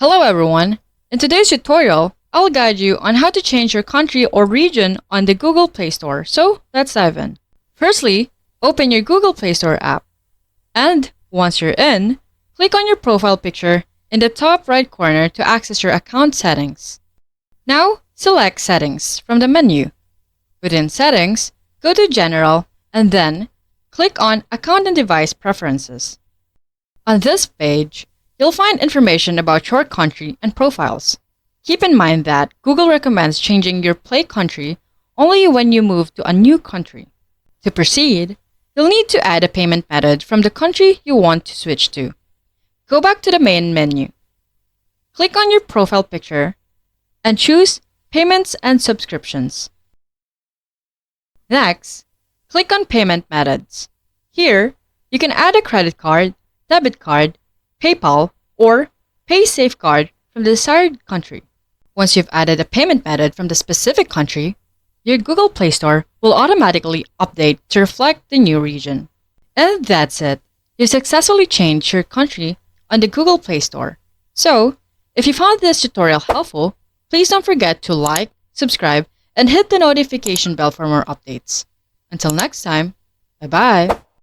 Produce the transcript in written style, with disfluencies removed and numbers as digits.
Hello everyone! In today's tutorial, I'll guide you on how to change your country or region on the Google Play Store. So let's dive in. Firstly, open your Google Play Store app. And once you're in, click on your profile picture in the top right corner to access your account settings. Now, select Settings from the menu. Within Settings, go to General and then click on Account and Device Preferences. On this page, you'll find information about your country and profiles. Keep in mind that Google recommends changing your Play country only when you move to a new country. To proceed, you'll need to add a payment method from the country you want to switch to. Go back to the main menu. Click on your profile picture and choose Payments and Subscriptions. Next, click on Payment Methods. Here, you can add a credit card, debit card, PayPal, or PaySafeCard from the desired country. Once you've added a payment method from the specific country, your Google Play Store will automatically update to reflect the new region. And that's it. You've successfully changed your country on the Google Play Store. So, if you found this tutorial helpful, please don't forget to like, subscribe, and hit the notification bell for more updates. Until next time, bye-bye!